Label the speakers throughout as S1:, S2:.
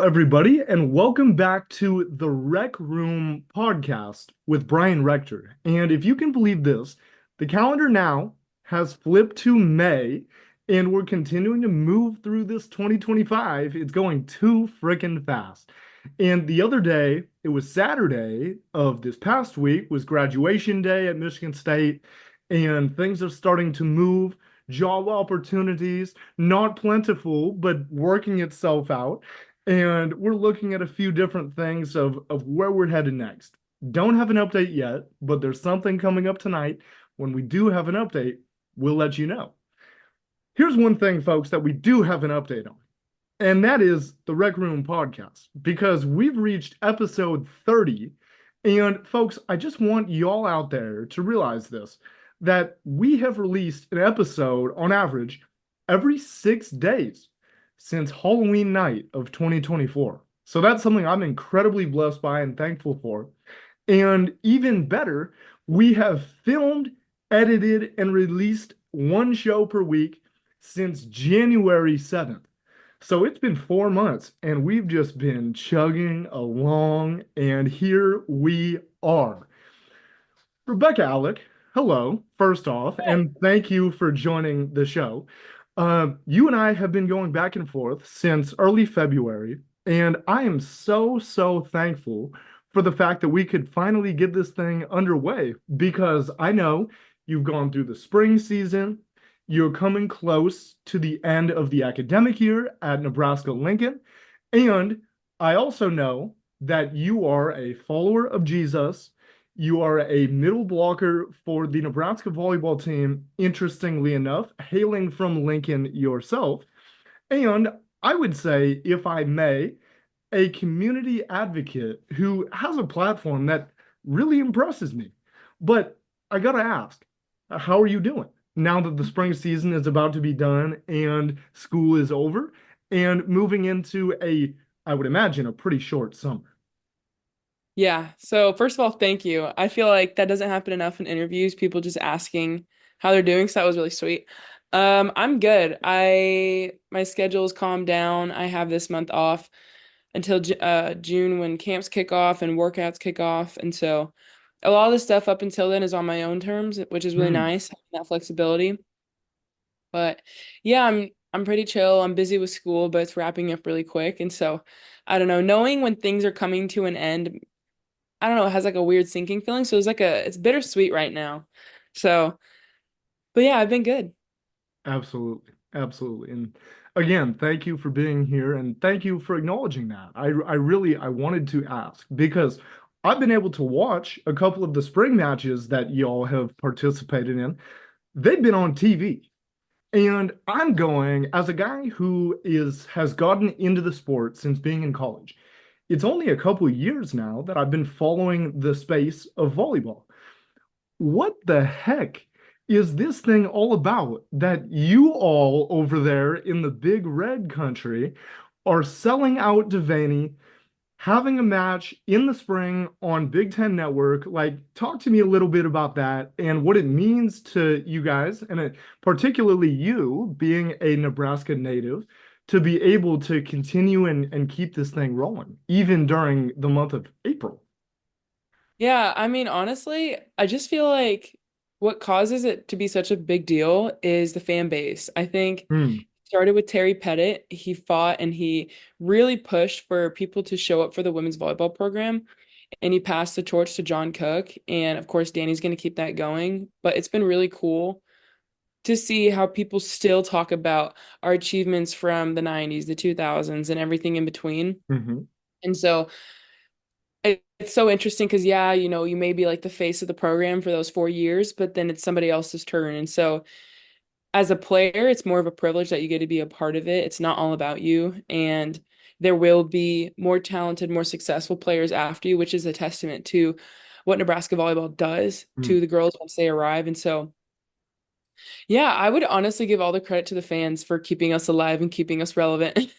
S1: everybody, and welcome back to the Rec Room podcast with Brian Rector. And if you can believe this, the calendar now has flipped to May, and we're continuing to move through this 2025. It's going too freaking fast. And the other day, it was Saturday of this past week, was graduation day at Michigan State, and things are starting to move. Job opportunities, not plentiful, but working itself out. And we're looking at a few different things of where we're headed next. Don't have an update yet, but there's something coming up tonight. When we do have an update, we'll let you know. Here's one thing, folks, that we do have an update on, and that is the Rec Room podcast, because we've reached episode 30. And folks, I just want y'all out there to realize this, that we have released an episode on average every 6 days since Halloween night of 2024. So that's something I'm incredibly blessed by and thankful for. And even better, we have filmed, edited, and released one show per week since January 7th. So it's been 4 months and we've just been chugging along, and here we are. Rebekah Allick, hello, first off, and thank you for joining the show. You and I have been going back and forth since early February, and I am so thankful for the fact that we could finally get this thing underway, because I know you've gone through the spring season, you're coming close to the end of the academic year at Nebraska Lincoln, and I also know that you are a follower of Jesus. You are a middle blocker for the Nebraska volleyball team, interestingly enough, hailing from Lincoln yourself. And I would say, if I may, a community advocate who has a platform that really impresses me. But I gotta ask, how are you doing now that the spring season is about to be done and school is over and moving into I would imagine, a pretty short summer?
S2: Yeah. So first of all, thank you. I feel like that doesn't happen enough in interviews, people just asking how they're doing. So that was really sweet. I'm good. My schedule is calmed down. I have this month off until June when camps kick off and workouts kick off. And so a lot of the stuff up until then is on my own terms, which is really
S1: Hmm.
S2: nice, having that flexibility. But yeah, I'm pretty chill. I'm busy with school, but it's wrapping up really quick. And so I don't know, knowing when things are coming to an end, I don't know, it has like a weird sinking feeling. So it's bittersweet right now. So, but yeah, I've been good.
S1: Absolutely. Absolutely. And again, thank you for being here and thank you for acknowledging that. I wanted to ask because I've been able to watch a couple of the spring matches that y'all have participated in. They've been on TV. And I'm going, as a guy who has gotten into the sport since being in college. It's only a couple of years now that I've been following the space of volleyball. What the heck is this thing all about that you all over there in the big red country are selling out Devaney, having a match in the spring on Big Ten Network? Like, talk to me a little bit about that and what it means to you guys, and particularly you being a Nebraska native, to be able to continue and keep this thing rolling, even during the month of April.
S2: Yeah, I mean, honestly, I just feel like what causes it to be such a big deal is the fan base. I think it
S1: Hmm.
S2: started with Terry Pettit. He fought and he really pushed for people to show up for the women's volleyball program. And he passed the torch to John Cook. And of course, Danny's going to keep that going. But it's been really cool to see how people still talk about our achievements from the 90s, the 2000s, and everything in between.
S1: Hmm.
S2: And so it's so interesting because, yeah, you may be like the face of the program for those 4 years, but then it's somebody else's turn. And so as a player, it's more of a privilege that you get to be a part of it. It's not all about you. And there will be more talented, more successful players after you, which is a testament to what Nebraska volleyball does to the girls once they arrive. And so, yeah, I would honestly give all the credit to the fans for keeping us alive and keeping us relevant.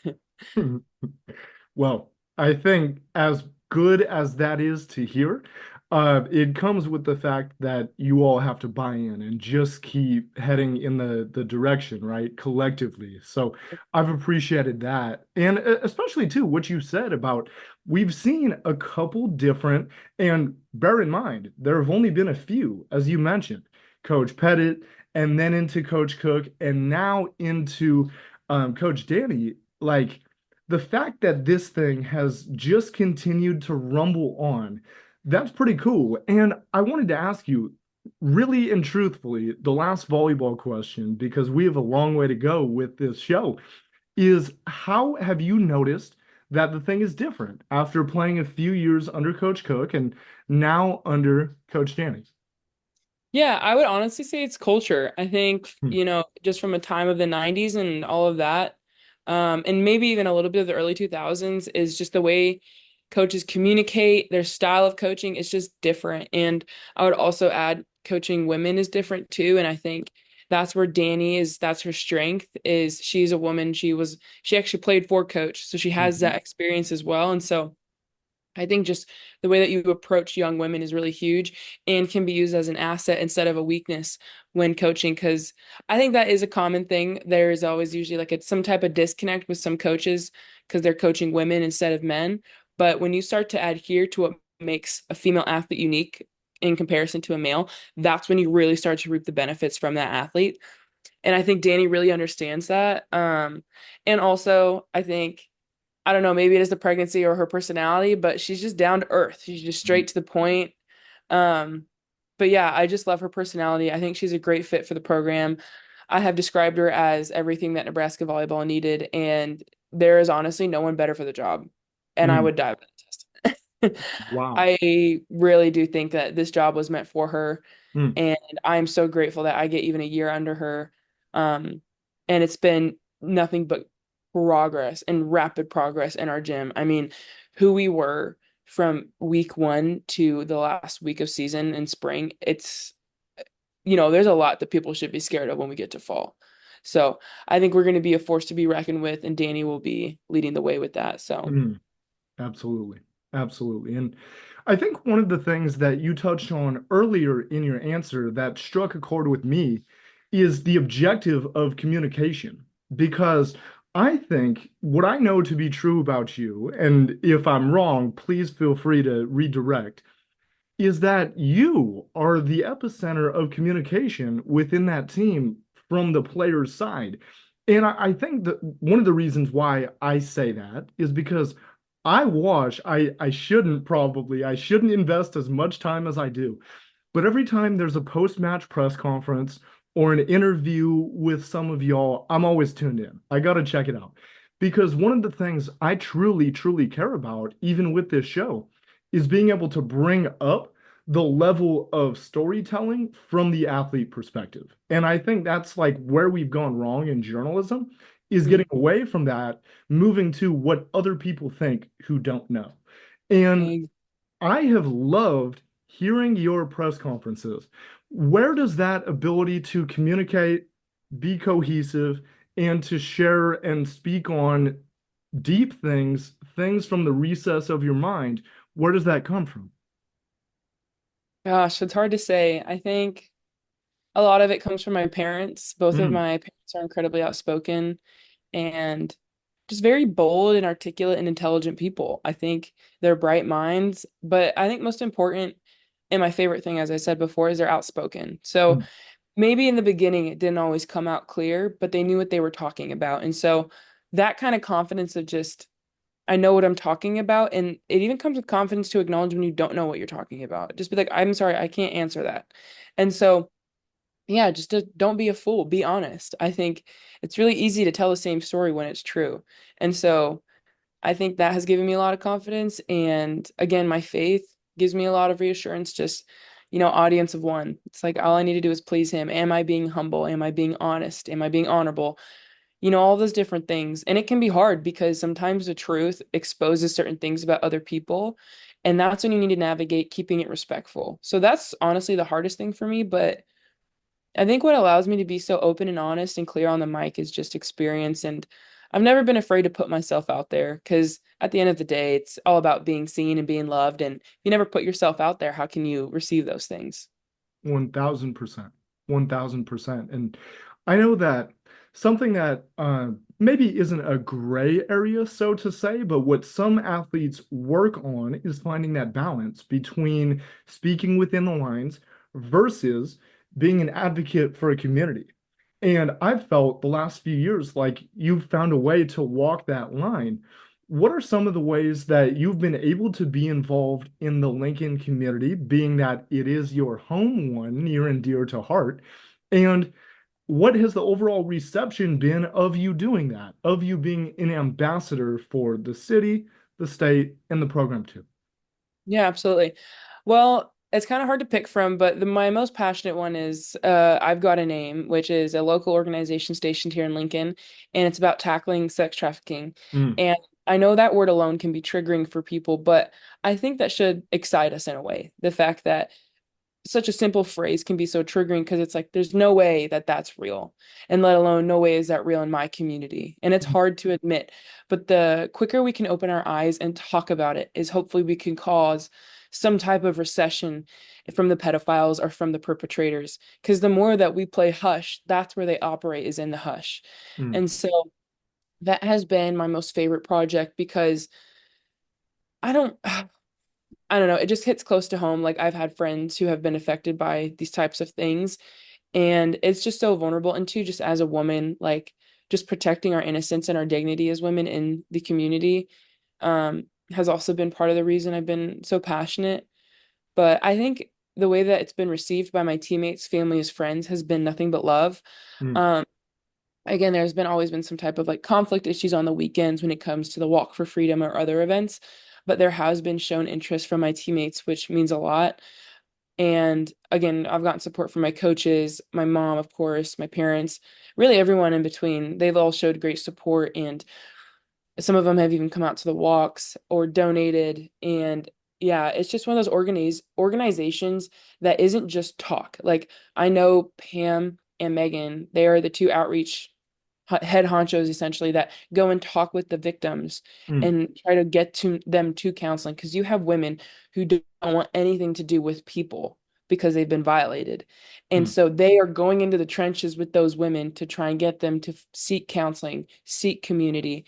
S1: Well, I think as good as that is to hear, It comes with the fact that you all have to buy in and just keep heading in the direction, right? Collectively. So I've appreciated that. And especially too, what you said about we've seen a couple different, and bear in mind, there have only been a few, as you mentioned, Coach Pettit, and then into Coach Cook, and now into Coach Danny. Like the fact that this thing has just continued to rumble on, that's pretty cool. And I wanted to ask you, really and truthfully, the last volleyball question, because we have a long way to go with this show, is how have you noticed that the thing is different after playing a few years under Coach Cook and now under Coach Danny?
S2: Yeah, I would honestly say it's culture. I think,
S1: Hmm.
S2: just from a time of the 90s and all of that, and maybe even a little bit of the early 2000s is just the way coaches communicate, their style of coaching is just different. And I would also add coaching women is different too. And I think that's where that's her strength is she's a woman. She actually played for coach, so she has
S1: Mhm.
S2: that experience as well. And so I think just the way that you approach young women is really huge and can be used as an asset instead of a weakness when coaching. Because I think that is a common thing. There is always usually like it's some type of disconnect with some coaches because they're coaching women instead of men. But when you start to adhere to what makes a female athlete unique in comparison to a male, that's when you really start to reap the benefits from that athlete. And I think Danny really understands that. And also, I don't know, maybe it is the pregnancy or her personality, but she's just down to earth. She's just straight to the point. Um, but yeah, I just love her personality. I think she's a great fit for the program. I have described her as everything that Nebraska volleyball needed, and there is honestly no one better for the job. And I
S1: Mm.
S2: would die with the test.
S1: Wow.
S2: I really do think that this job was meant for her,
S1: Mm.
S2: and I am so grateful that I get even a year under her. Um, and it's been nothing but progress and rapid progress in our gym. I mean, who we were from week one to the last week of season in spring, there's a lot that people should be scared of when we get to fall. So I think we're going to be a force to be reckoned with, and Danny will be leading the way with that. So,
S1: Mm. Absolutely. Absolutely. And I think one of the things that you touched on earlier in your answer that struck a chord with me is the objective of communication. Because I think what I know to be true about you, and if I'm wrong, please feel free to redirect, is that you are the epicenter of communication within that team from the player's side. And I think that one of the reasons why I say that is because I shouldn't invest as much time as I do. But every time there's a post-match press conference or an interview with some of y'all, I'm always tuned in. I gotta check it out. Because one of the things I truly, truly care about, even with this show, is being able to bring up the level of storytelling from the athlete perspective. And I think that's like where we've gone wrong in journalism, is
S2: mhm.
S1: getting away from that, moving to what other people think who don't know. And
S2: Ex-
S1: I have loved hearing your press conferences. Where does that ability to communicate, be cohesive, and to share and speak on deep things, things from the recess of your mind, where does that come from?
S2: Gosh, it's hard to say. I think a lot of it comes from my parents. Both of
S1: Mm,
S2: my parents are incredibly outspoken and just very bold and articulate and intelligent people. I think they're bright minds, but I think most important and my favorite thing, as I said before, is they're outspoken. So
S1: mm,
S2: maybe in the beginning it didn't always come out clear, but they knew what they were talking about. And so that kind of confidence of just, I know what I'm talking about. And it even comes with confidence to acknowledge when you don't know what you're talking about. Just be like, I'm sorry, I can't answer that. And so yeah, don't be a fool, be honest. I think it's really easy to tell the same story when it's true. And so I think that has given me a lot of confidence. And again, my faith gives me a lot of reassurance. Just, audience of one. It's like all I need to do is please him. Am I being humble? Am I being honest? Am I being honorable? All those different things. And it can be hard because sometimes the truth exposes certain things about other people. And that's when you need to navigate keeping it respectful. So that's honestly the hardest thing for me. But I think what allows me to be so open and honest and clear on the mic is just experience. And I've never been afraid to put myself out there because at the end of the day, it's all about being seen and being loved. And if you never put yourself out there, how can you receive those things?
S1: 1000%. 1000%. And I know that something that maybe isn't a gray area, so to say, but what some athletes work on is finding that balance between speaking within the lines versus being an advocate for a community. And I've felt the last few years like you've found a way to walk that line. What are some of the ways that you've been able to be involved in the Lincoln community, being that it is your home one, near and dear to heart? And what has the overall reception been of you doing that, of you being an ambassador for the city, the state, and the program too?
S2: Yeah, absolutely. Well, it's kind of hard to pick from, but my most passionate one is I've Got a Name, which is a local organization stationed here in Lincoln, and it's about tackling sex trafficking.
S1: Mm,
S2: And I know that word alone can be triggering for people, but I think that should excite us in a way. The fact that such a simple phrase can be so triggering because it's like there's no way that that's real, and let alone no way is that real in my community, and it's
S1: mm,
S2: hard to admit, but the quicker we can open our eyes and talk about it is hopefully we can cause some type of recession from the pedophiles or from the perpetrators, because the more that we play hush, that's where they operate, is in the hush.
S1: mm,
S2: And so that has been my most favorite project because I don't I don't know, it just hits close to home. Like I've had friends who have been affected by these types of things, and it's just so vulnerable. And two, just as a woman, like just protecting our innocence and our dignity as women in the community has also been part of the reason I've been so passionate. But I think the way that it's been received by my teammates, families, friends has been nothing but love.
S1: mm,
S2: Um, Again, there's been always been some type of like conflict issues on the weekends when it comes to the Walk for Freedom or other events, but there has been shown interest from my teammates, which means a lot. And again, I've gotten support from my coaches, my mom, of course, my parents, really everyone in between. They've all showed great support, and some of them have even come out to the walks or donated. And yeah, it's just one of those organizations that isn't just talk. Like I know Pam and Megan, they are the two outreach head honchos essentially that go and talk with the victims
S1: mm,
S2: and try to get to them to counseling, because you have women who don't want anything to do with people because they've been violated. And
S1: mm,
S2: so they are going into the trenches with those women to try and get them to seek counseling, seek community.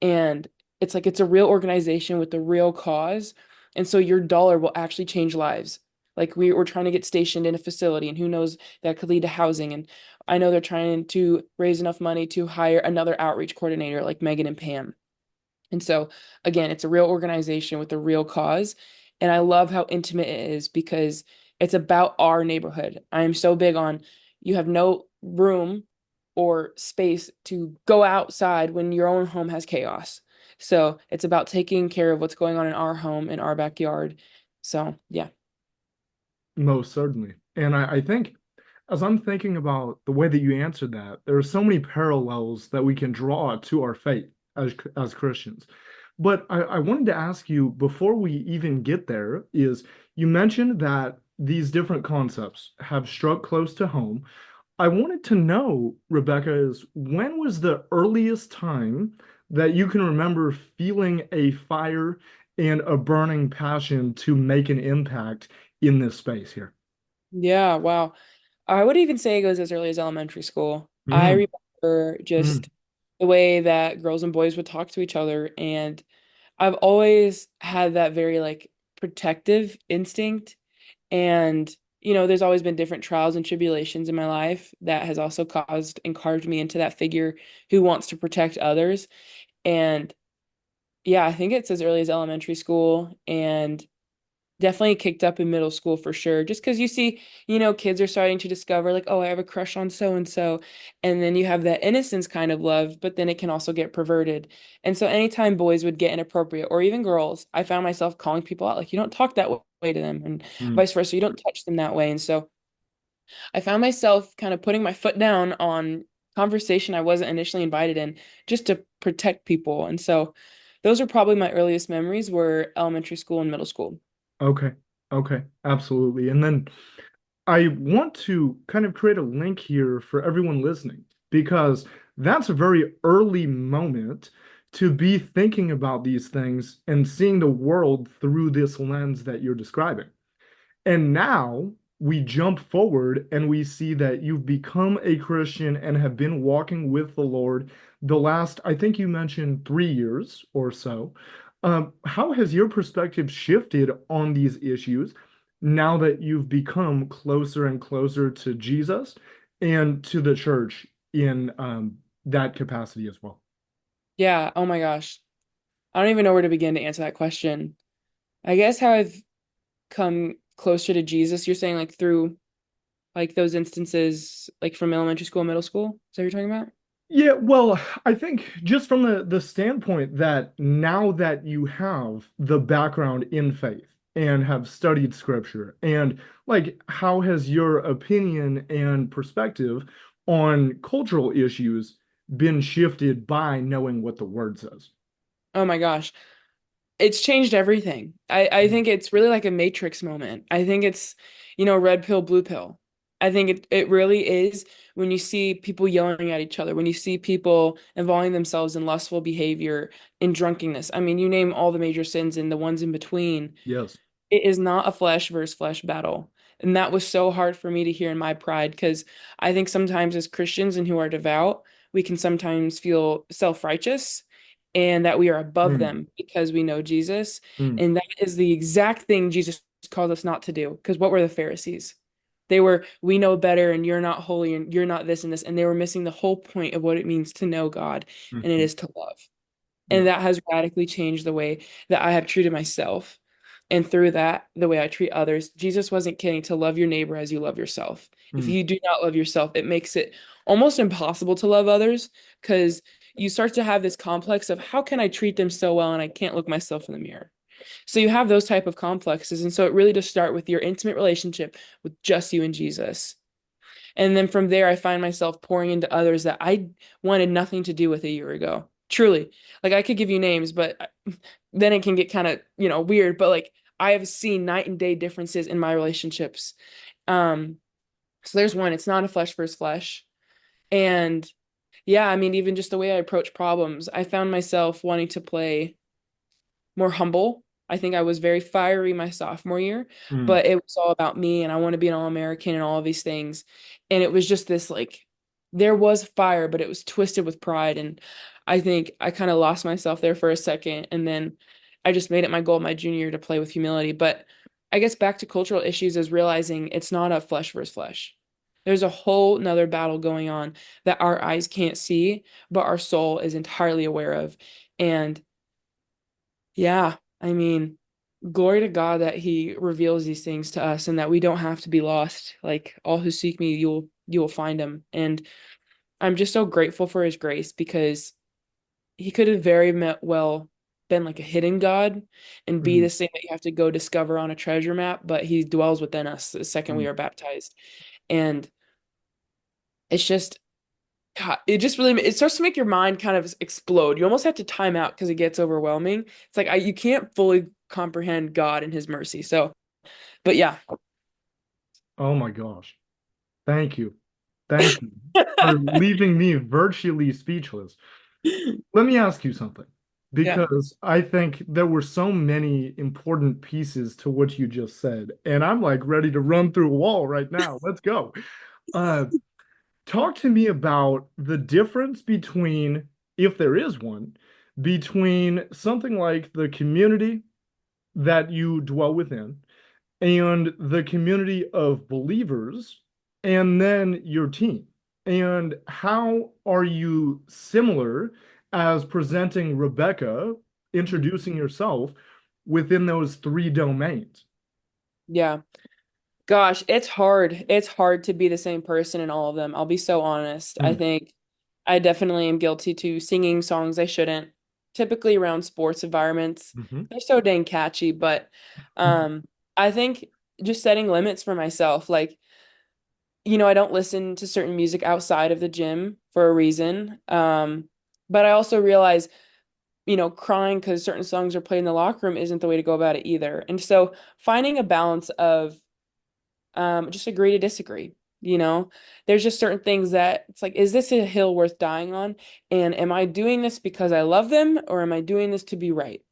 S2: And it's like it's a real organization with a real cause. And so your dollar will actually change lives. Like we were trying to get stationed in a facility, and who knows, that could lead to housing. And I know they're trying to raise enough money to hire another outreach coordinator like Megan and Pam. And so, again, it's a real organization with a real cause. And I love how intimate it is because it's about our neighborhood. I am so big on you have no room or space to go outside when your own home has chaos. So it's about taking care of what's going on in our home, in our backyard. So, yeah.
S1: most certainly. And I think as I'm thinking about the way that you answered that, there are so many parallels that we can draw to our faith as Christians. But I wanted to ask you before we even get there is you mentioned that these different concepts have struck close to home. I wanted to know, Rebecca, is when was the earliest time that you can remember feeling a fire and a burning passion to make an impact in this space here?
S2: Yeah, wow. I would even say it goes as early as elementary school. I
S1: Mm,
S2: remember
S1: mm,
S2: just the way that girls and boys would talk to each other. And I've always had that very like protective instinct. And, there's always been different trials and tribulations in my life that has also caused and carved me into that figure who wants to protect others. And yeah, I think it's as early as elementary school. And definitely kicked up in middle school for sure. Just because you see, kids are starting to discover, like, oh, I have a crush on so and so. And then you have that innocence kind of love, but then it can also get perverted. And so anytime boys would get inappropriate, or even girls, I found myself calling people out, like, you don't talk that way to them, and
S1: mm.
S2: vice versa. You don't touch them that way. And so I found myself kind of putting my foot down on conversation I wasn't initially invited in just to protect people. And so those are probably my earliest memories were elementary school and middle school.
S1: Okay. Okay. Absolutely. And then I want to kind of create a link here for everyone listening because that's a very early moment to be thinking about these things and seeing the world through this lens that you're describing. And now we jump forward and we see that you've become a Christian and have been walking with the Lord the last, I think you mentioned 3 years or so. How has your perspective shifted on these issues now that you've become closer and closer to Jesus and to the church in that capacity as well?
S2: Yeah, oh my gosh. I don't even know where to begin to answer that question. I guess how I've come closer to Jesus, you're saying like through like those instances like from elementary school, middle school? Is that what you're talking about?
S1: Yeah, well, I think just from the standpoint that now that you have the background in faith and have studied scripture, and like how has your opinion and perspective on cultural issues been shifted by knowing what the word says?
S2: Oh my gosh. It's changed everything. I think it's really like a Matrix moment. I think it's, red pill, blue pill. I think it really is when you see people yelling at each other, when you see people involving themselves in lustful behavior, in drunkenness. I mean, you name all the major sins and the ones in between.
S1: Yes.
S2: It is not a flesh versus flesh battle. And that was so hard for me to hear in my pride because I think sometimes as Christians and who are devout, we can sometimes feel self-righteous and that we are above
S1: Mm,
S2: them because we know Jesus.
S1: mm,
S2: And that is the exact thing Jesus called us not to do. Because what were the Pharisees? They were, we know better and you're not holy and you're not this and this. And they were missing the whole point of what it means to know God, and it
S1: mhm.
S2: is to love. And
S1: Yes.
S2: that has radically changed the way that I have treated myself. And through that, the way I treat others. Jesus wasn't kidding to love your neighbor as you love yourself. If
S1: Mm,
S2: you do not love yourself, it makes it almost impossible to love others because you start to have this complex of how can I treat them so well and I can't look myself in the mirror. So you have those type of complexes. And so it really does start with your intimate relationship with just you and Jesus. And then from there, I find myself pouring into others that I wanted nothing to do with a year ago. Truly. Like I could give you names, but then it can get kind of, weird. But like I have seen night and day differences in my relationships. Um, so there's one, it's not a flesh versus flesh. And yeah, I mean, even just the way I approach problems, I found myself wanting to play more humble. I think I was very fiery my sophomore year,
S1: mm,
S2: but it was all about me and I want to be an All-American and all of these things. And it was just this like there was fire, but it was twisted with pride. And I think I kind of lost myself there for a second. And then I just made it my goal my junior year to play with humility. But I guess back to cultural issues is realizing it's not a flesh versus flesh. There's a whole nother battle going on that our eyes can't see, but our soul is entirely aware of. And yeah, I mean, glory to God that He reveals these things to us and that we don't have to be lost. Like all who seek me, you will find Him. And I'm just so grateful for His grace because He could have well been like a hidden God and be
S1: mm,
S2: this thing that you have to go discover on a treasure map, but He dwells within us the second we
S1: mm.
S2: are baptized. And it's just God, it just really it starts to make your mind kind of explode. You almost have to time out because it gets overwhelming. It's like you can't fully comprehend God and His mercy. So, but yeah.
S1: Oh my gosh. Thank you. Thank you for leaving me virtually speechless. Let me ask you something,
S2: Yeah.
S1: because I think there were so many important pieces to what you just said, and I'm like ready to run through a wall right now. Let's go. Uh, Talk to me about the difference between, if there is one, between something like the community that you dwell within and the community of believers, and then your team. And how are you similar as presenting Rebekah,
S2: Mhm.
S1: introducing yourself within those three domains?
S2: Yeah. Gosh, it's hard. It's hard to be the same person in all of them. I'll be so honest. I
S1: Mm,
S2: think I definitely am guilty to singing songs I shouldn't, typically around sports environments.
S1: mhm,
S2: They're so dang catchy, but um I think just setting limits for myself, like I don't listen to certain music outside of the gym for a reason. But I also realize, crying because certain songs are played in the locker room isn't the way to go about it either. And so finding a balance of just agree to disagree. you know? There's just certain things that it's like, is this a hill worth dying on? And am I doing this because I love them or am I doing this to be right?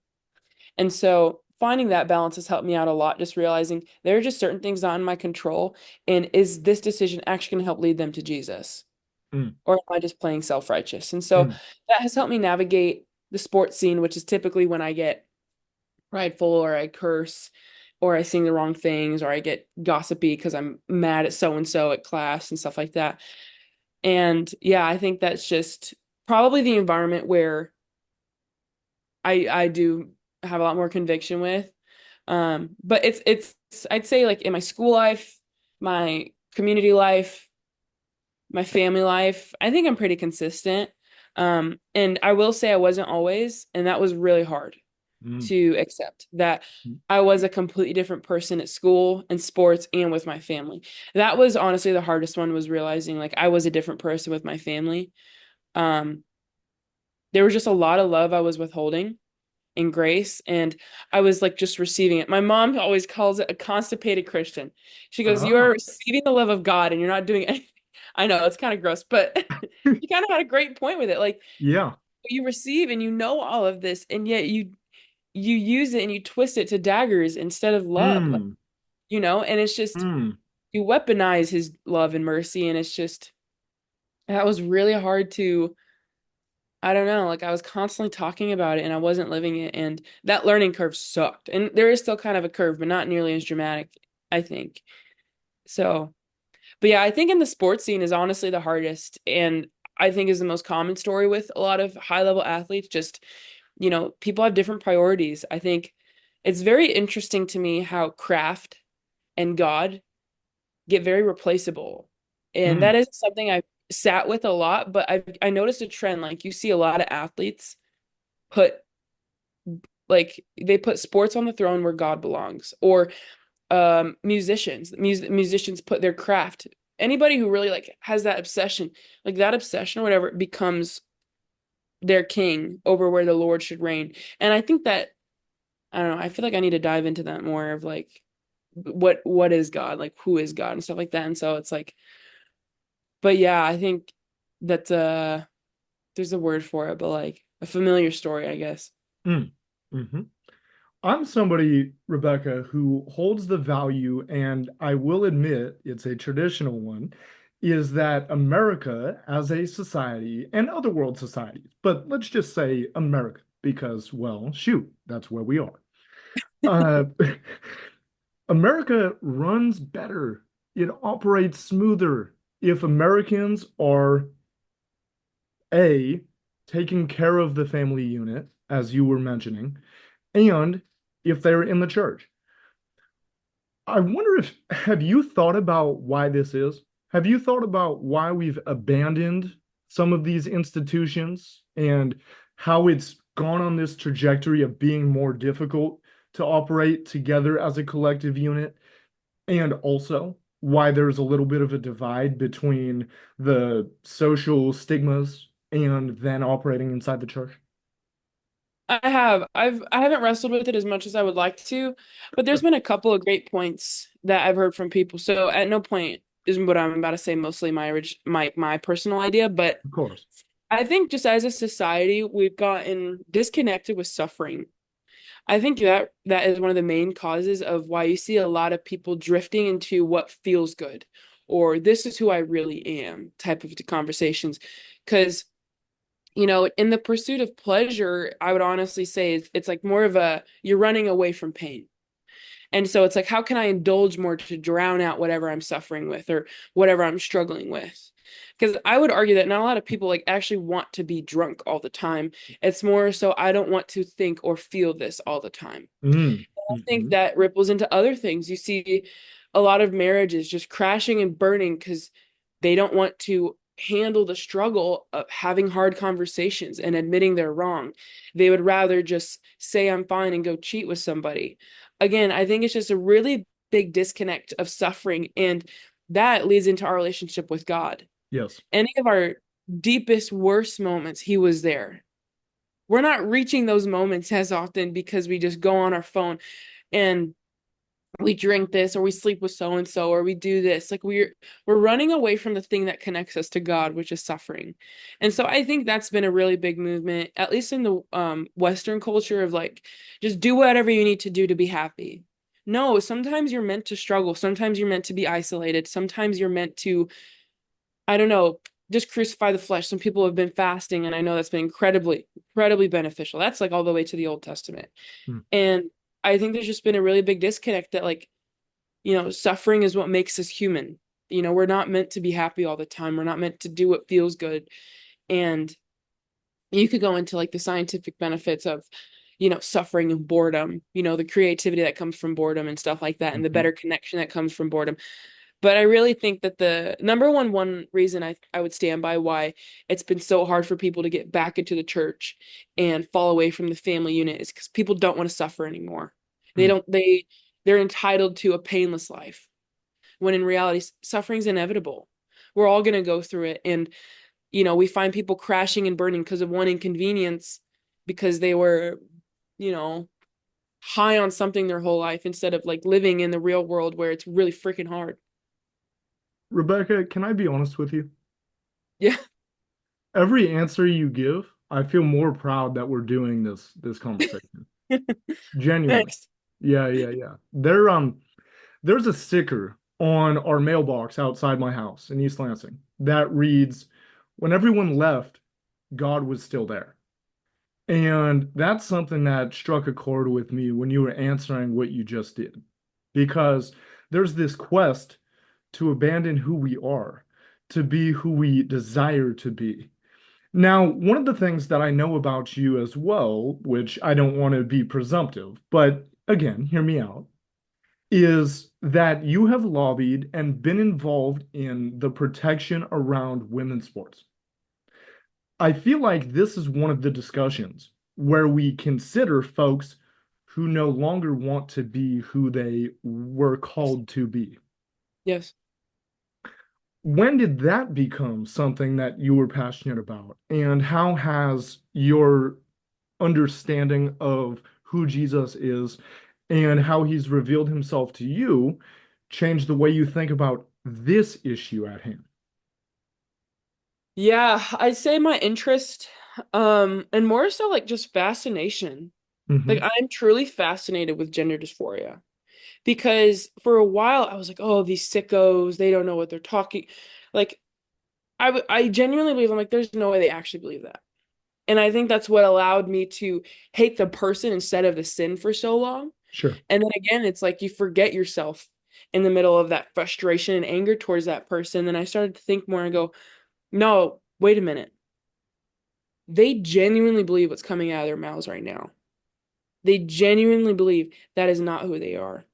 S2: And so finding that balance has helped me out a lot, just realizing there are just certain things not in my control. And is this decision actually going to help lead them to Jesus?
S1: Mm,
S2: Or am I just playing self-righteous? And so
S1: mm,
S2: that has helped me navigate the sports scene, which is typically when I get prideful or I curse or I sing the wrong things or I get gossipy because I'm mad at so and so at class and stuff like that. And yeah, I think that's just probably the environment where I do have a lot more conviction with. But it's I'd say like in my school life, my community life, my family life, I think I'm pretty consistent. And I will say I wasn't always, and that was really hard
S1: mm,
S2: to accept that
S1: mm.
S2: I was a completely different person at school and sports and with my family. That was honestly the hardest one was realizing like I was a different person with my family. Um, there was just a lot of love I was withholding and grace, and I was like just receiving it. My mom always calls it a constipated Christian. She goes, "You are
S1: Ah,
S2: receiving the love of God and you're not doing anything." I know it's kind of gross, but she kind of had a great point with it. Like
S1: yeah.
S2: you receive and you know all of this, and yet you use it and you twist it to daggers instead of love, like,
S1: Mm,
S2: and it's just
S1: mm,
S2: you weaponize his love and mercy, and it's just that was really hard to I don't know, like I was constantly talking about it and I wasn't living it, and that learning curve sucked. And there is still kind of a curve, but not nearly as dramatic, I think. So, but yeah, I think in the sports scene is honestly the hardest, and I think is the most common story with a lot of high level athletes. Just, people have different priorities. I think it's very interesting to me how craft and God get very replaceable. And that
S1: mm,
S2: is something I've sat with a lot, but I noticed a trend. Like you see a lot of athletes put they put sports on the throne where God belongs, or musicians put their craft. Anybody who really like has that obsession, like that obsession or whatever, becomes their king over where the Lord should reign. And I think that I don't know. I feel like I need to dive into that more of like what is God, like who is God and stuff like that. And so it's like, but yeah, I think that there's a word for it, but like a familiar story, I guess.
S1: mm, hmm. I'm somebody, Rebecca, who holds the value, and I will admit it's a traditional one, is that America as a society and other world societies, but let's just say America, because, well, shoot, that's where we are. Uh, America runs better. It operates smoother if Americans are A, taking care of the family unit, as you were mentioning, and if they're in the church. I wonder if, have you thought about why this is? Have you thought about why we've abandoned some of these institutions and how it's gone on this trajectory of being more difficult to operate together as a collective unit? And also why there's a little bit of a divide between the social stigmas and then operating inside the church?
S2: I haven't wrestled with it as much as I would like to, but there's
S1: Sure.
S2: been a couple of great points that I've heard from people. So at no point is what I'm about to say mostly my personal idea, but
S1: Of course.
S2: I think just as a society, we've gotten disconnected with suffering. I think that is one of the main causes of why you see a lot of people drifting into what feels good or this is who I really am type of conversations. Because in the pursuit of pleasure, I would honestly say it's like more of a you're running away from pain. And so it's like, how can I indulge more to drown out whatever I'm suffering with or whatever I'm struggling with? Because I would argue that not a lot of people like actually want to be drunk all the time. It's more so I don't want to think or feel this all the time.
S1: Mm,
S2: I think
S1: hmm.
S2: that ripples into other things. You see a lot of marriages just crashing and burning because they don't want to handle the struggle of having hard conversations and admitting they're wrong. They would rather just say I'm fine and go cheat with somebody. Again, I think it's just a really big disconnect of suffering, and that leads into our relationship with God.
S1: Yes.
S2: Any of our deepest, worst moments, He was there. We're not reaching those moments as often because we just go on our phone and we drink this or we sleep with so and so or we do this. Like we're running away from the thing that connects us to God, which is suffering. And so I think that's been a really big movement, at least in the Western culture, of like just do whatever you need to do to be happy. No, sometimes you're meant to struggle. Sometimes you're meant to be isolated. Sometimes you're meant to, I don't know, just crucify the flesh. Some people have been fasting, and I know that's been incredibly beneficial. That's like all the way to the Old Testament.
S1: Hmm.
S2: And I think there's just been a really big disconnect that, like, suffering is what makes us human. We're not meant to be happy all the time. We're not meant to do what feels good. And you could go into like the scientific benefits of, suffering and boredom, the creativity that comes from boredom and stuff like that, and the
S1: Mhm.
S2: better connection that comes from boredom. But I really think that the number one reason I would stand by why it's been so hard for people to get back into the church and fall away from the family unit is because people don't want to suffer anymore. They
S1: Hmm.
S2: don't they're entitled to a painless life, when in reality suffering's inevitable. We're all going to go through it. And we find people crashing and burning because of one inconvenience, because they were, you know, high on something their whole life instead of like living in the real world where it's really freaking hard.
S1: Rebecca, can I be honest with you?
S2: Yeah.
S1: Every answer you give, I feel more proud that we're doing this conversation. Genuinely.
S2: Thanks.
S1: Yeah, yeah, yeah. There's a sticker on our mailbox outside my house in East Lansing that reads, "When everyone left, God was still there." And that's something that struck a chord with me when you were answering what you just did. Because there's this quest to abandon who we are, to be who we desire to be. Now, one of the things that I know about you as well, which I don't want to be presumptive, but again, hear me out, is that you have lobbied and been involved in the protection around women's sports. I feel like this is one of the discussions where we consider folks who no longer want to be who they were called to be.
S2: Yes.
S1: When did that become something that you were passionate about? And how has your understanding of who Jesus is and how he's revealed himself to you changed the way you think about this issue at hand?
S2: Yeah, I'd say my interest, and more so like just fascination. Like
S1: Hmm.
S2: I'm truly fascinated with gender dysphoria because for a while I was like, oh, these sickos, they don't know what they're talking. Like I genuinely believe, I'm like, there's no way they actually believe that. And I think that's what allowed me to hate the person instead of the sin for so long.
S1: Sure.
S2: And then again, it's like you forget yourself in the middle of that frustration and anger towards that person. Then I started to think more and go, no, wait a minute. They genuinely believe what's coming out of their mouths right now. They genuinely believe that is not who they are.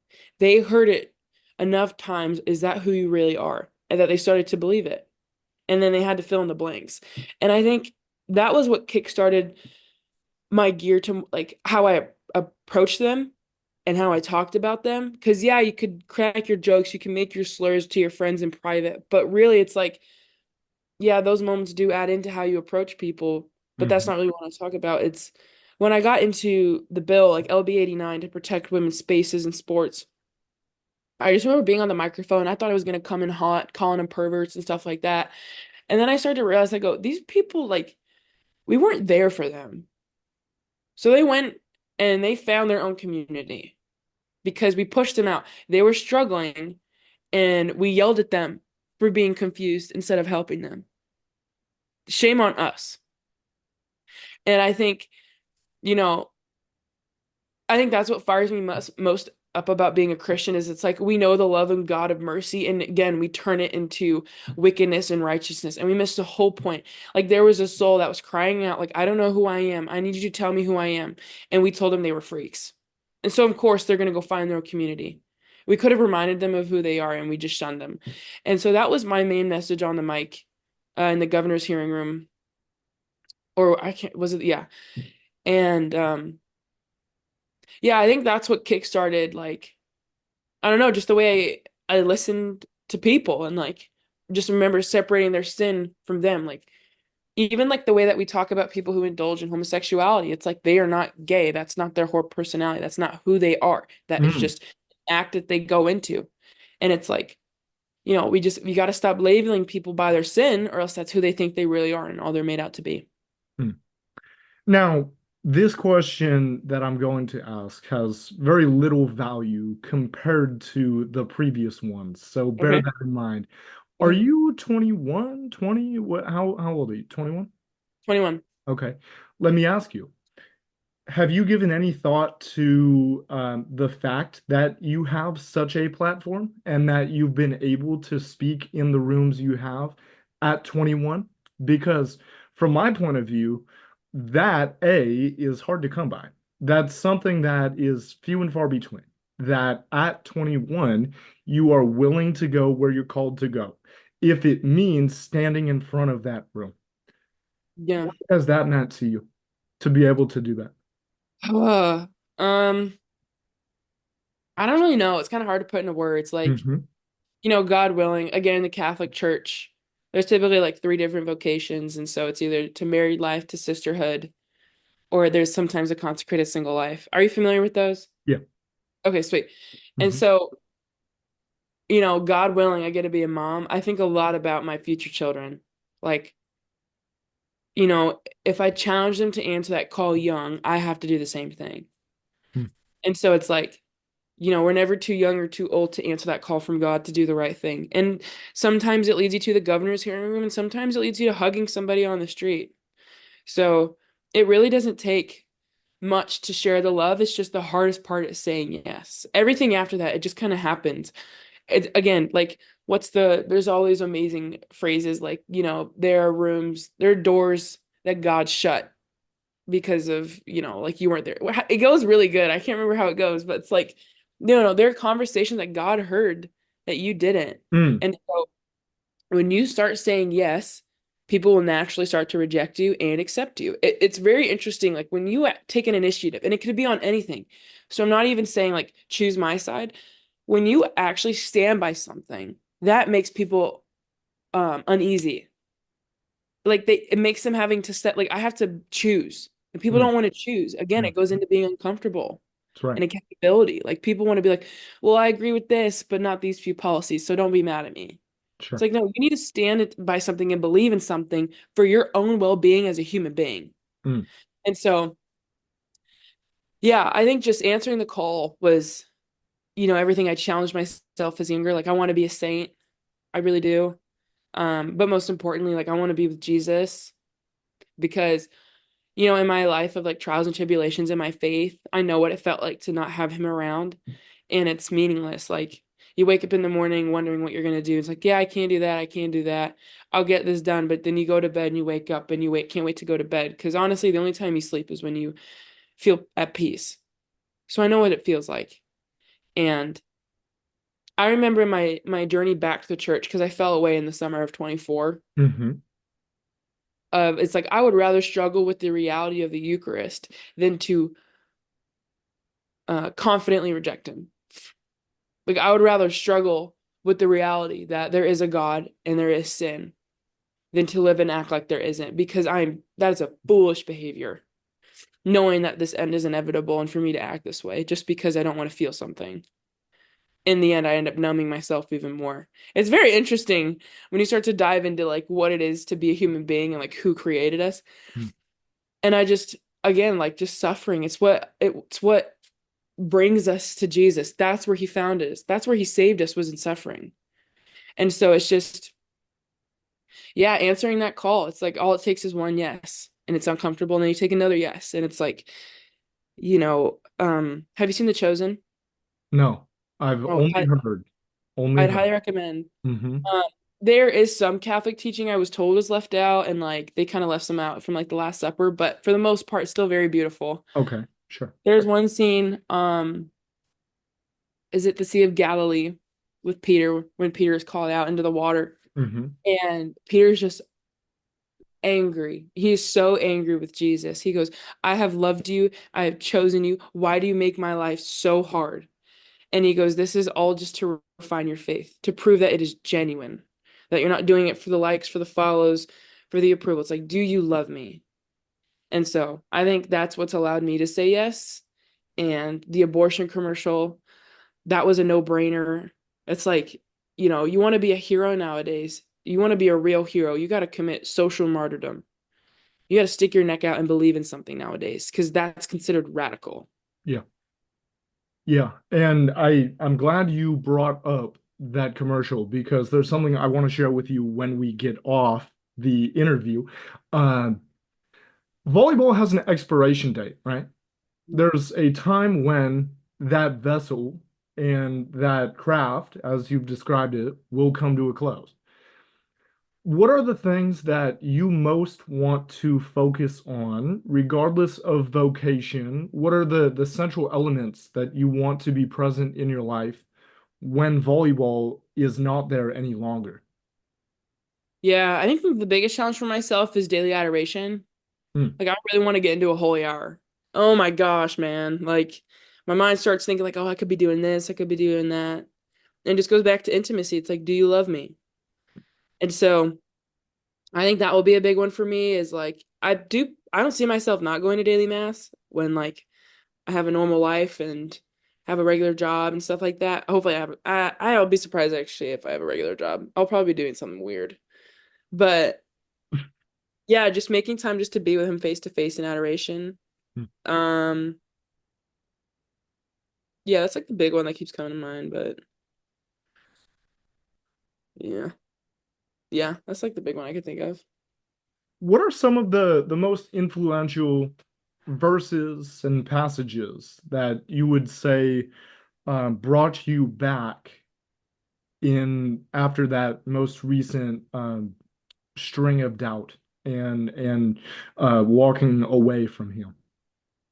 S2: They heard it enough times, is that who you really are? And that they started to believe it. And then they had to fill in the blanks. And I think that was what kickstarted my gear to like how I approached them and how I talked about them. Because yeah, you could crack your jokes, you can make your slurs to your friends in private, but really it's like, yeah, those moments do add into how you approach people, but that's
S1: Hmm.
S2: not really what I talk about. It's when I got into the bill, like LB 89 to protect women's spaces in sports. I just remember being on the microphone. I thought I was gonna come in hot, calling them perverts and stuff like that. And then I started to realize, I go, these people, like, we weren't there for them. So they went and they found their own community because we pushed them out. They were struggling and we yelled at them for being confused instead of helping them. Shame on us. And you know, I think that's what fires me most up about being a Christian is it's like we know the love and God of mercy, and again we turn it into wickedness and righteousness, and we miss the whole point. Like there was a soul that was crying out, like, I don't know who I am. I need you to tell me who I am. And we told them they were freaks. And so of course they're gonna go find their community. We could have reminded them of who they are, and we just shunned them. And so that was my main message on the mic, in the governor's hearing room, or I can't was it yeah. And yeah, I think that's what kickstarted, like, I don't know, just the way I listened to people and like just remember separating their sin from them. Like even like the way that we talk about people who indulge in homosexuality, it's like they are not gay. That's not their whole personality. That's not who they are. That is
S1: Mm.
S2: just act that they go into. And it's like, we got to stop labeling people by their sin, or else that's who they think they really are and all they're made out to be.
S1: Hmm. Now, this question that I'm going to ask has very little value compared to the previous ones, so bear
S2: Okay.
S1: that in mind. Are
S2: Okay.
S1: you 21, 20? What, how old are you? 21?
S2: 21.
S1: Okay. Let me ask you, have you given any thought to the fact that you have such a platform and that you've been able to speak in the rooms you have at 21? Because from my point of view, that A is hard to come by. That's something that is few and far between. That at 21, you are willing to go where you're called to go, if it means standing in front of that room.
S2: Yeah.
S1: What has that meant to you to be able to do that?
S2: Uh, um, I don't really know. It's kind of hard to put into words. Like,
S1: Hmm.
S2: God willing, again, in the Catholic Church, there's typically like three different vocations. And so it's either to married life, to sisterhood, or there's sometimes a consecrated single life. Are you familiar with those?
S1: Yeah.
S2: Okay, sweet. And
S1: Hmm.
S2: so, God willing, I get to be a mom. I think a lot about my future children. Like, if I challenge them to answer that call young, I have to do the same thing. And so it's like, we're never too young or too old to answer that call from God to do the right thing. And sometimes it leads you to the governor's hearing room, and sometimes it leads you to hugging somebody on the street. So it really doesn't take much to share the love. It's just the hardest part is saying yes. Everything after that, it just kind of happens. It's again, like, there's all these amazing phrases like, there are doors that God shut because of, like you weren't there. It goes really good. I can't remember how it goes, but it's like, no, there are conversations that God heard that you didn't.
S1: Mm,
S2: And so when you start saying yes, people will naturally start to reject you and accept you. It's very interesting. Like when you take an initiative, and it could be on anything. So I'm not even saying like choose my side. When you actually stand by something, that makes people uneasy. Like it makes them having to set, like I have to choose. And people
S1: mm,
S2: don't want to choose. Again,
S1: mm.
S2: it goes into being uncomfortable
S1: That's right.
S2: and accountability. Like people want to be like, well, I agree with this, but not these few policies. So don't be mad at me. It's
S1: Sure.
S2: like, no, you need to stand by something and believe in something for your own well-being as a human being.
S1: Mm,
S2: And so, yeah, I think just answering the call was, everything I challenged myself as younger. Like I want to be a saint. I really do. But most importantly, like I want to be with Jesus because in my life of like trials and tribulations in my faith, I know what it felt like to not have him around, and it's meaningless. Like you wake up in the morning wondering what you're going to do. It's like, yeah, I can't do that. I can't do that. I'll get this done. But then you go to bed and you wake up and can't wait to go to bed. Because honestly, the only time you sleep is when you feel at peace. So I know what it feels like. And I remember my journey back to the church because I fell away in the summer of 24.
S1: hmm
S2: It's like I would rather struggle with the reality of the Eucharist than to confidently reject him. Like I would rather struggle with the reality that there is a God and there is sin than to live and act like there isn't, because that is a foolish behavior, knowing that this end is inevitable and for me to act this way just because I don't want to feel something. In the end, I end up numbing myself even more. It's very interesting when you start to dive into like what it is to be a human being and like who created us.
S1: mm,
S2: And I just, again, like just suffering. It's what brings us to Jesus. That's where he found us. That's where he saved us, was in suffering. And so it's just, yeah, answering that call. It's like all it takes is one yes, and it's uncomfortable. And then you take another yes, and it's like, have you seen The Chosen?
S1: No, I've
S2: Oh,
S1: only heard. Only
S2: I'd
S1: heard.
S2: highly recommend.
S1: Hmm.
S2: Um, there is some Catholic teaching I was told was left out, and like they kind of left some out from like the Last Supper, but for the most part, still very beautiful.
S1: Okay, sure.
S2: There's one scene, is it the Sea of Galilee with Peter when Peter is called out into the water,
S1: Hmm.
S2: and Peter's just angry. He is so angry with Jesus. He goes, I have loved you. I have chosen you. Why do you make my life so hard? And he goes, this is all just to refine your faith, to prove that it is genuine, that you're not doing it for the likes, for the follows, for the approval. It's like, do you love me? And so I think that's what's allowed me to say yes. And the abortion commercial, that was a no-brainer. It's like, you want to be a hero nowadays. You want to be a real hero. You got to commit social martyrdom. You got to stick your neck out and believe in something nowadays because that's considered radical.
S1: Yeah. Yeah. And I'm glad you brought up that commercial because there's something I want to share with you when we get off the interview. Uh, Volleyball has an expiration date, right? There's a time when that vessel and that craft, as you've described it, will come to a close. What are the things that you most want to focus on, regardless of vocation? What are the central elements that you want to be present in your life when volleyball is not there any longer?
S2: Yeah, I think the biggest challenge for myself is daily adoration.
S1: Hmm.
S2: Like I really want to get into a holy hour. Oh my gosh, man. Like my mind starts thinking like, oh, I could be doing this, I could be doing that. And it just goes back to intimacy. It's like, do you love me? And so I think that will be a big one for me is like I don't see myself not going to daily mass when like I have a normal life and have a regular job and stuff like that. Hopefully I'll be surprised actually if I have a regular job. I'll probably be doing something weird. But yeah, just making time just to be with him face to face in adoration.
S1: Hmm.
S2: Um yeah, that's like the big one that keeps coming to mind, but yeah. Yeah, that's like the big one I could think of.
S1: What are some of the most influential verses and passages that you would say brought you back in after that most recent string of doubt and walking away from him?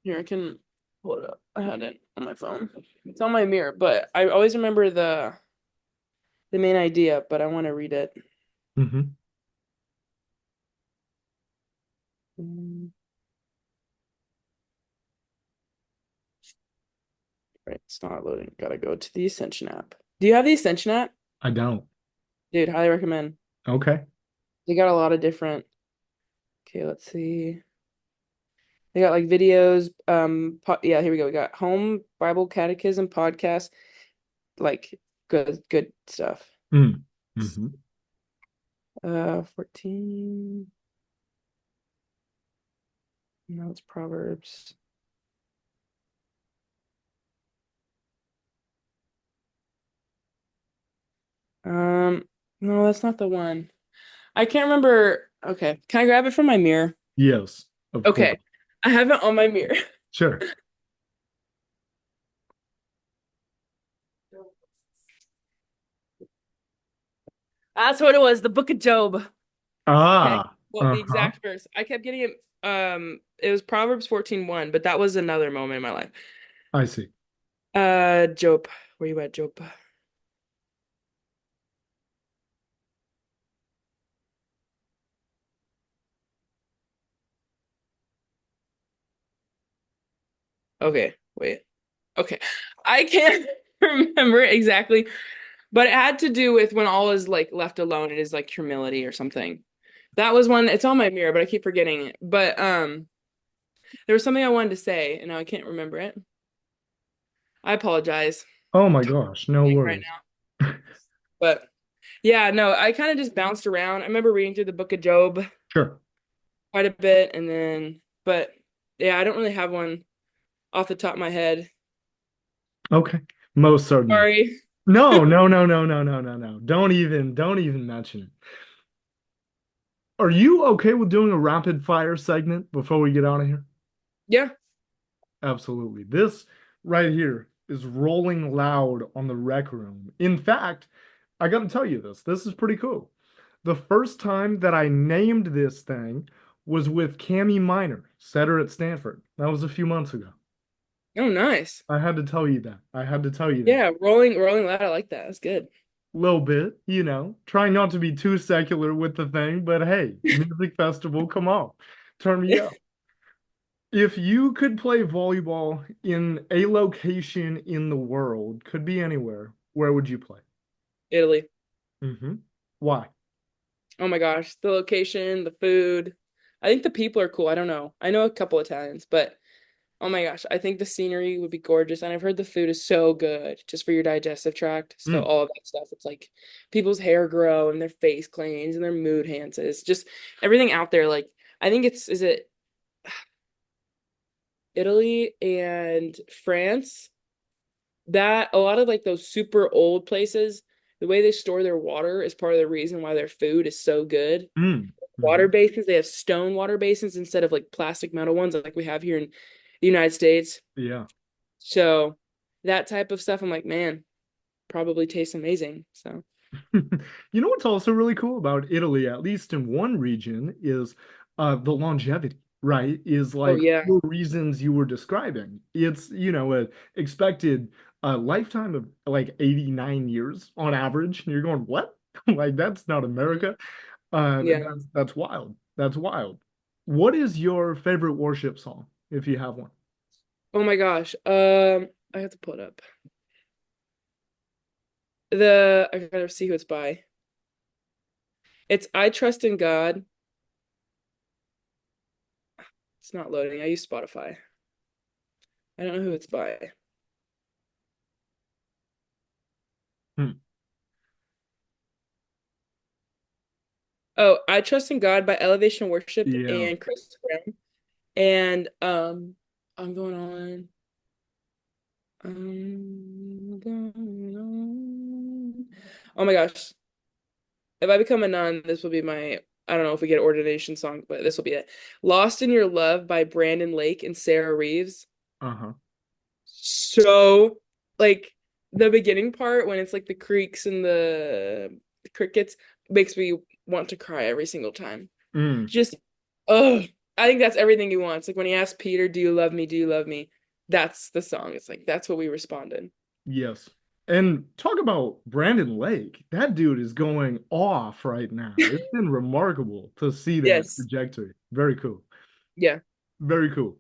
S2: Here, I can pull it up. I had it on my phone. It's on my mirror, but I always remember the main idea, but I want to read it.
S1: Hmm.
S2: Mm, Right, it's not loading. Gotta go to the Ascension app. Do you have the Ascension app?
S1: I don't.
S2: Dude, highly recommend.
S1: Okay.
S2: They got a lot of different. Okay, let's see. They got like videos. Yeah, here we go. We got Home Bible Catechism podcast. Like good stuff.
S1: Mm. Hmm.
S2: 14. No, it's Proverbs. No, that's not the one. I can't remember. Okay, can I grab it from my mirror?
S1: Yes, of course.
S2: Okay, I have it on my mirror.
S1: Sure.
S2: That's what it was, the Book of Job. Okay,
S1: Ah,
S2: well, the
S1: uh-huh.
S2: exact verse. I kept getting it. It was Proverbs 14:1, but that was another moment in my life.
S1: I see.
S2: Job. Where you at, Job? Okay, wait. Okay, I can't remember exactly, but it had to do with when all is like left alone. It is like humility or something. That was one. It's on my mirror, but I keep forgetting it. But there was something I wanted to say, and now I can't remember it. I apologize.
S1: Oh my gosh, no
S2: Right
S1: worries.
S2: now. But yeah, no, I kind of just bounced around. I remember reading through the Book of Job
S1: Sure.
S2: quite a bit, and then, but yeah, I don't really have one off the top of my head.
S1: Okay. Most certainly.
S2: Sorry.
S1: No, no, no, no, no, no, no, no. Don't even mention it. Are you okay with doing a rapid fire segment before we get out of here?
S2: Yeah,
S1: Absolutely. This right here is rolling loud on the rec room. In fact, I got to tell you this. This is pretty cool. The first time that I named this thing was with Cami Minor, setter at Stanford. That was a few months ago.
S2: oh, nice.
S1: I had to tell you that. I had to tell you that.
S2: Yeah, rolling loud. I like that. That's good.
S1: Little bit, trying not to be too secular with the thing, but hey, music festival, come on, turn me up. If you could play volleyball in a location in the world, could be anywhere, where would you play?
S2: Italy.
S1: Hmm. Why?
S2: Oh my gosh, the location, the food. I think the people are cool. I don't know. I know a couple Italians, but Oh my gosh, I think the scenery would be gorgeous. And I've heard the food is so good just for your digestive tract. So
S1: Mm,
S2: all of that stuff. It's like people's hair grow and their face cleans and their mood enhances. Just everything out there. Like I think is it Italy and France? That a lot of like those super old places, the way they store their water is part of the reason why their food is so good.
S1: mm,
S2: Water
S1: mhm.
S2: basins, they have stone water basins instead of like plastic metal ones like we have here in the United States.
S1: Yeah.
S2: So that type of stuff, I'm like, man, probably tastes amazing. So,
S1: You know what's also really cool about Italy, at least in one region, is the longevity, right? Is
S2: oh
S1: like
S2: yeah,
S1: the reasons you were describing. It's, a expected lifetime of like 89 years on average. And you're going, what? Like that's not America.
S2: yeah.
S1: That's wild. That's wild. What is your favorite worship song, if you have one?
S2: Oh my gosh. I have to pull it up. I gotta see who it's by. It's I Trust in God. It's not loading. I use Spotify. I don't know who it's by.
S1: Hmm.
S2: Oh, I Trust in God by Elevation Worship
S1: Yeah.
S2: and Chris Brown. And I'm going on. Going on. Oh my gosh. If I become a nun, this will be my, I don't know if we get an ordination song, but this will be it. Lost in Your Love by Brandon Lake and Sarah Reeves.
S1: Uh-huh.
S2: So, like, the beginning part when it's like the creeks and the crickets makes me want to cry every single time.
S1: Mm.
S2: Just, oh, I think that's everything he wants. Like when he asked Peter, "Do you love me? Do you love me?" That's the song. It's like that's what we responded.
S1: Yes. And talk about Brandon Lake. That dude is going off right now. It's been remarkable to see that
S2: Yes.
S1: trajectory. Very cool.
S2: Yeah.
S1: Very cool.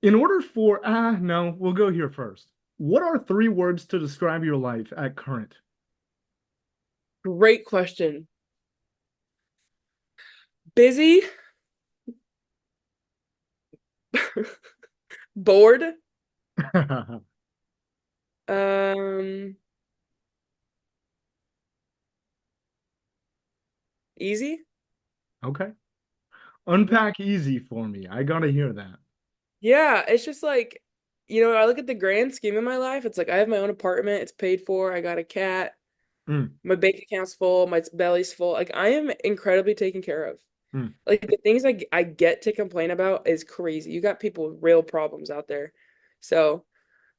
S1: In order for, no, we'll go here first. What are three words to describe your life at current?
S2: Great question. Busy, bored, um, easy.
S1: Okay.
S2: Yeah.
S1: Unpack easy for me. I gotta hear that.
S2: Yeah, it's just like, I look at the grand scheme of my life. It's like I have my own apartment, it's paid for, I got a cat,
S1: Mm,
S2: my bank account's full, my belly's full. Like I am incredibly taken care of.
S1: mm.
S2: Like the things I get to complain about is crazy. You got people with real problems out there. So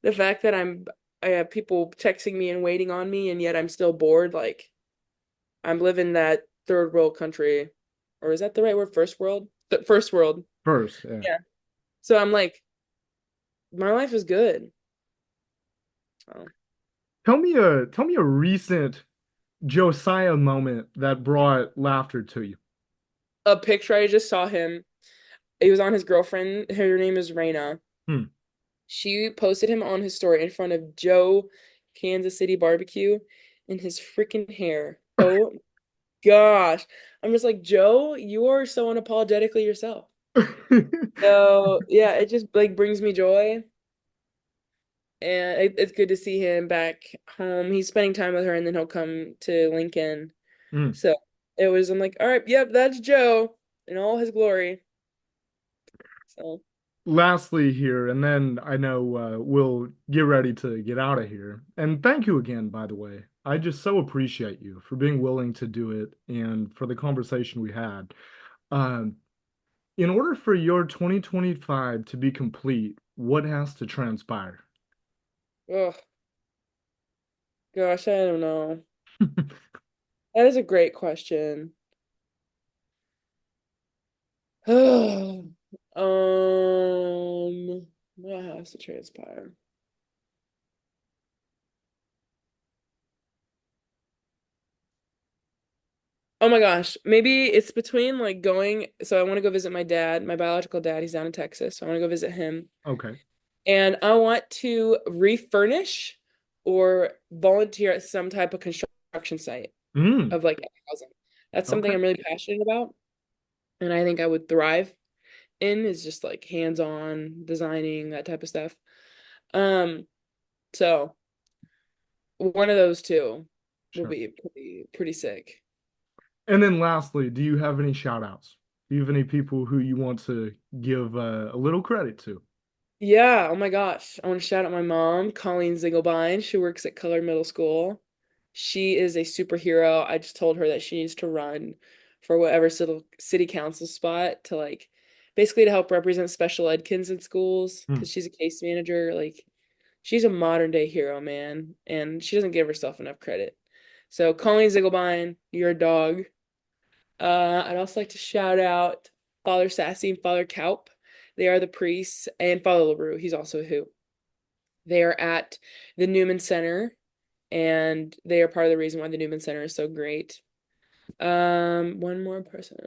S2: the fact that I have people texting me and waiting on me and yet I'm still bored, like I'm living that third world country. Or is that the right word? First world? The first world.
S1: First, yeah.
S2: Yeah. So I'm like, my life is good. So
S1: Tell me a recent Josiah moment that brought laughter to you.
S2: a picture I just saw him. He was on his girlfriend. Her name is Raina.
S1: Hmm.
S2: She posted him on his story in front of Joe Kansas City barbecue in his freaking hair. Oh gosh. I'm just like, Joe, you are so unapologetically yourself. So yeah, it just like brings me joy. And it's good to see him back home. He's spending time with her and then he'll come to Lincoln.
S1: Hmm.
S2: So I'm like, all right, yep, that's Joe in all his glory. So
S1: Lastly here, and then I know we'll get ready to get out of here. And thank you again, by the way. I just so appreciate you for being willing to do it and for the conversation we had. Um, in order for your 2025 to be complete, what has to transpire?
S2: oh gosh, I don't know. That is a great question. What has to transpire? Oh my gosh, maybe it's between like going. So I want to go visit my dad, my biological dad. He's down in Texas. So I want to go visit him,
S1: Okay.
S2: and I want to refurnish or volunteer at some type of construction site
S1: Mm,
S2: of like housing. That's something
S1: okay.
S2: I'm really passionate about, and I think I would thrive. in is just like hands-on designing, that type of stuff. Um, so one of those two will
S1: Sure.
S2: be pretty sick.
S1: And then lastly, do you have any shout outs? Do you have any people who you want to give a little credit to?
S2: Yeah, oh my gosh. I want to shout out my mom, Colleen Zingelbein. She works at Color Middle School. She is a superhero. I just told her that she needs to run for whatever city council spot to like basically to help represent special ed kids in schools
S1: Hmm.
S2: because she's a case manager. Like she's a modern day hero, man, and she doesn't give herself enough credit. So Colleen Zingelbein, you're a dog. I'd also like to shout out Father Sassy and Father Kaup. They are the priests, and Father LaRue. He's also a hoop. They are at the Newman Center, and they are part of the reason why the Newman Center is so great. One more person.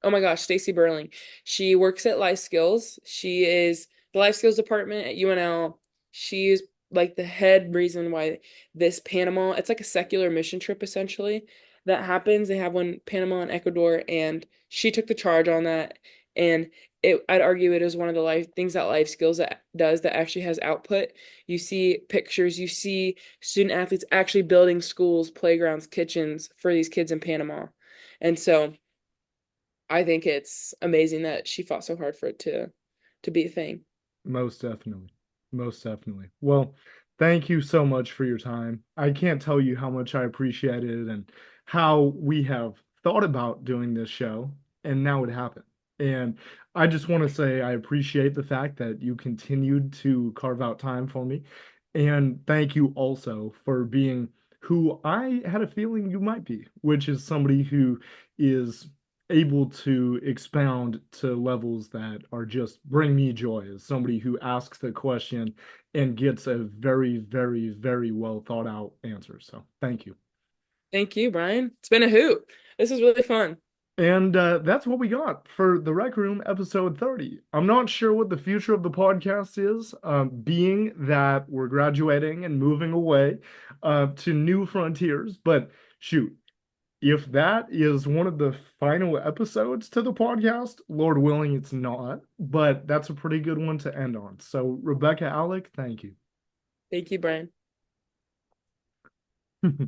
S2: Oh my gosh, Stacy Burling. She works at Life Skills. She is the Life Skills department at UNL. She is like the head reason why this Panama, it's like a secular mission trip essentially that happens. They have one Panama and Ecuador, and she took the charge on that. And I'd argue it is one of the life things that Life Skills does that actually has output. You see pictures, you see student athletes actually building schools, playgrounds, kitchens for these kids in Panama. And so I think it's amazing that she fought so hard for it to be a thing.
S1: Most definitely. Most definitely. Well, thank you so much for your time. I can't tell you how much I appreciate it and how we have thought about doing this show, and now it happened. And I just want to say I appreciate the fact that you continued to carve out time for me. And thank you also for being who I had a feeling you might be, which is somebody who is able to expound to levels that are just bring me joy as somebody who asks the question and gets a very, very, very well thought out answer. So thank you.
S2: Thank you, Brian. It's been a hoot. This is really fun.
S1: And that's what we got for the Rec Room episode 30. I'm not sure what the future of the podcast is, being that we're graduating and moving away to new frontiers. But shoot, if that is one of the final episodes to the podcast, Lord willing, it's not, but that's a pretty good one to end on. So, Rebekah Allick, thank you.
S2: Thank you, Brian.